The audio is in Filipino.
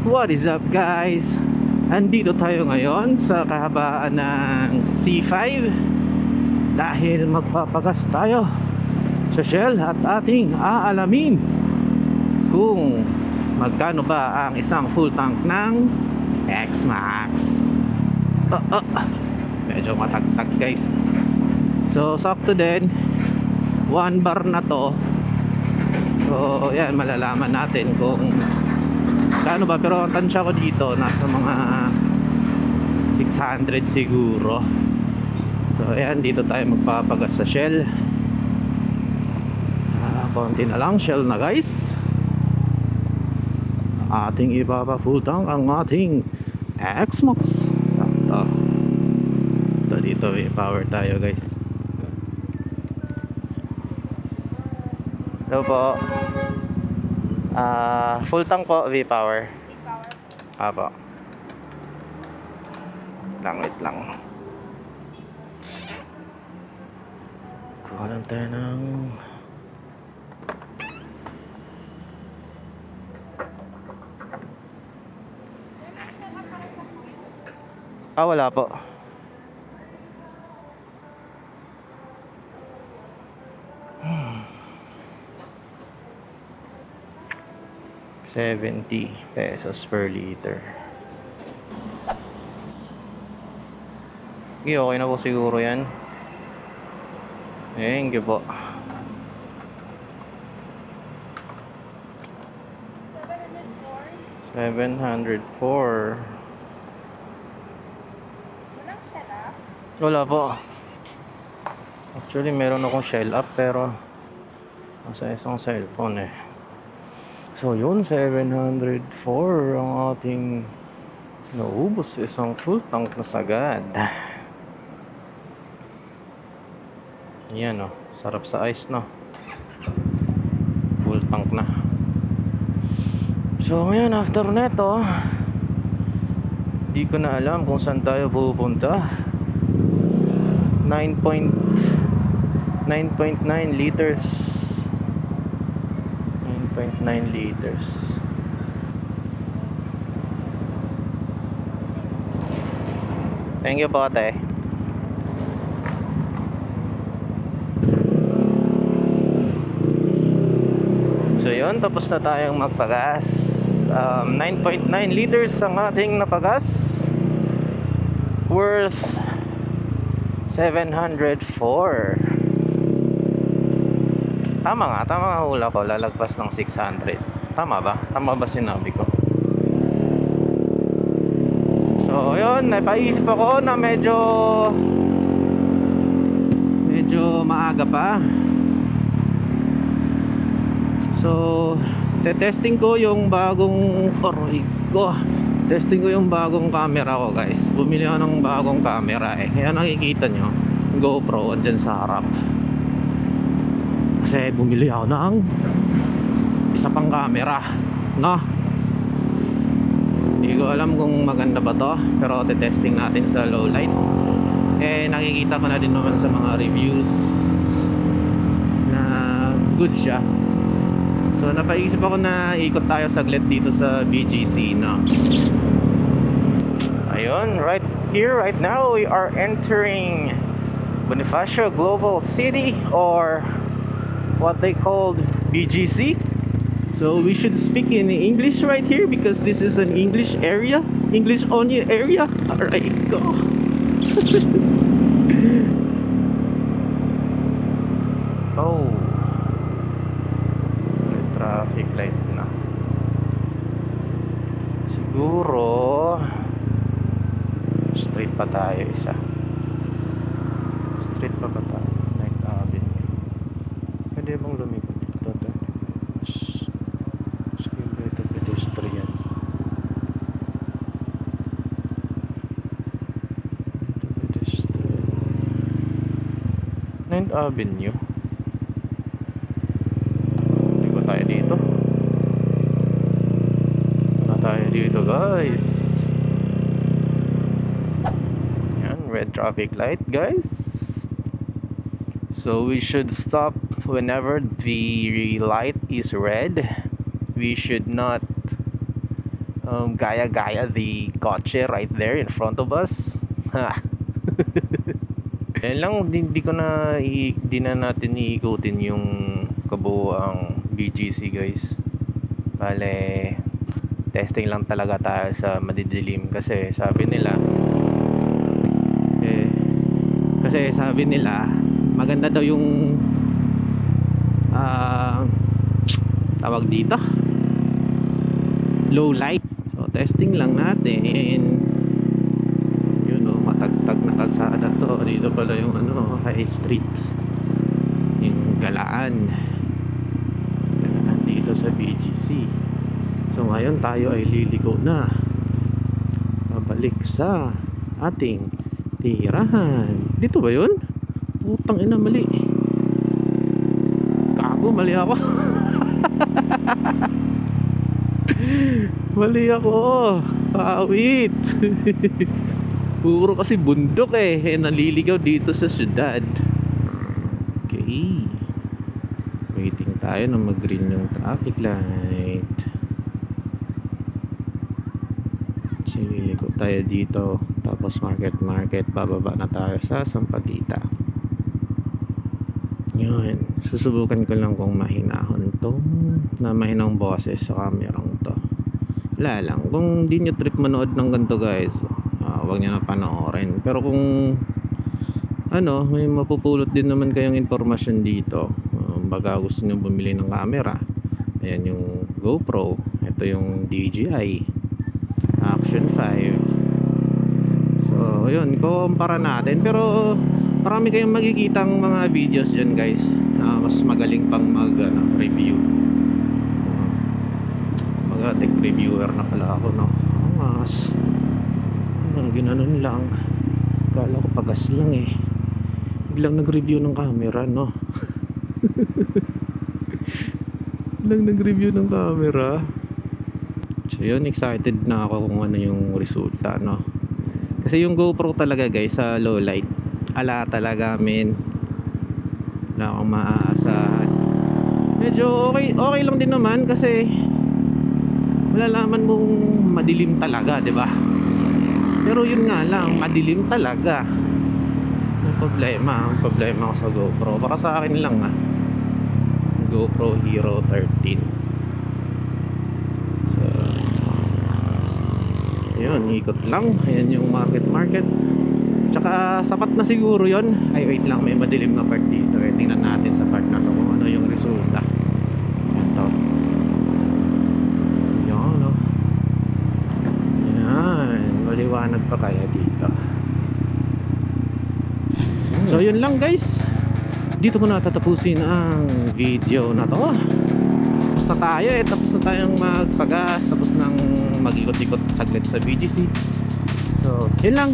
What is up guys? Andito tayo ngayon sa kahabaan ng C5 dahil magpapagas tayo sa Shell at ating aalamin kung magkano ba ang isang full tank ng X-Max. Medyo matagtag guys. So sakto din 1 bar na to. So yan, malalaman natin kung kano ba, pero ang tansya ko dito nasa mga 600 siguro. So ayan, dito tayo magpapagas sa Shell. Konti na lang Shell na guys. Ating ipapa-full tank ang ating X-Max. Sakto. Ito dito, power tayo guys. Hello po. Full tank po, V-Power. Apo. Wait lang. Kuha lang tayo ng wala po. ₱70 per liter. Okay na po siguro yan. Thank you po. 704. Walang shell up? Wala po. Actually meron akong shell up pero nasa isang cellphone eh. So yun, 704 ang ating naubos, isang full tank na sagad. Yan o, sarap sa ice no. Full tank na. So ngayon, after neto, di ko na alam kung saan tayo pupunta. 9.9 liters. 9.9 liters. Thank you po ate. So yun, tapos na tayong magpagas. 9.9 liters ang ating napagas, worth 704. Tama nga hula ko, lalagpas ng 600. Tama ba? Tama ba sinabi ko? So yun, napaisip ako na medyo maaga pa. So testing ko yung bagong bagong camera ko guys. Bumili ako ng bagong camera eh. Kaya nakikita nyo GoPro andyan sa harap. Kasi bumili ako ng isa pang camera, no? Hindi ko alam kung maganda ba to, pero testing natin sa low light. Eh nakikita ko na din naman sa mga reviews na good siya. So napaisip ako na ikot tayo saglit dito sa BGC, no? Ayun, right here, right now we are entering Bonifacio Global City, or what they called BGC. So we should speak in English right here because this is an English area, English only area. Alright, go. Oh, may traffic light na. Siguro straight pa tayo isa. Straight pa ba tayo? Like pwede bang lumikot dito? Sige, ito pedestrian. Ito pedestrian. 9th Avenue. Liko tayo dito. Liko tayo dito guys. Yan, red traffic light guys. So we should stop whenever the light is red. We should not gaya-gaya the kotse right there in front of us. Ha. Yan lang, di ko na di na natin iikutin yung kabuuang BGC guys. Bale, testing lang talaga tayo sa madidilim kasi sabi nila maganda daw yung tawag dito, low light. So testing lang natin. Yun o, matagtag na kalsada to. Dito pala yung High Street, yung Galaan dito sa BGC. So ngayon tayo ay liliko na pabalik sa ating tirahan. Dito ba yun? Putang ina, mali. Gago, mali ako. Mali ako. Pawit. Puro kasi bundok naliligaw dito sa syudad. Okay. Waiting tayo na mag-green yung traffic light. Sililiko tayo dito. Tapos market. Bababa na tayo sa Sampaguita. Yun. Susubukan ko lang kung mahinahon to. Na mahinang boses sa kamerang to. Wala lang. Kung di nyo trip manood ng ganito guys, huwag nyo na panoorin. Pero kung may mapupulot din naman kayong informasyon dito. Baga gusto nyo bumili ng camera. Ayan yung GoPro. Ito yung DJI Action 5. So yun, kumpara natin. Pero marami kayong makikitang mga videos dyan guys na mas magaling pang review. Tech reviewer na pala ako, no? Mas ginanon lang. Kala ko pagas lang biglang nag-review ng camera, no? Biglang nag-review ng camera. So yun, excited na ako kung ano yung resulta, no? Kasi yung GoPro talaga guys sa low light, ala talaga men, wala akong maaasahan. Medyo okay lang din naman kasi malalaman mong madilim talaga, di ba? Pero yun nga lang, madilim talaga. Ang problema ko sa GoPro. Baka sa akin lang GoPro Hero 13. So, yun, ikot lang. Ayan yung market. Tsaka sapat na siguro yun. Ay wait lang, may madilim na part dito. Tingnan natin sa part na to kung ano yung resulta. Ito. Maliwanag pa kaya dito. So yun lang guys, dito ko na tatapusin ang video na to. Tapos na tayo tapos na tayong magpagas, tapos nang mag-ikot-ikot saglit sa BGC. So yun lang.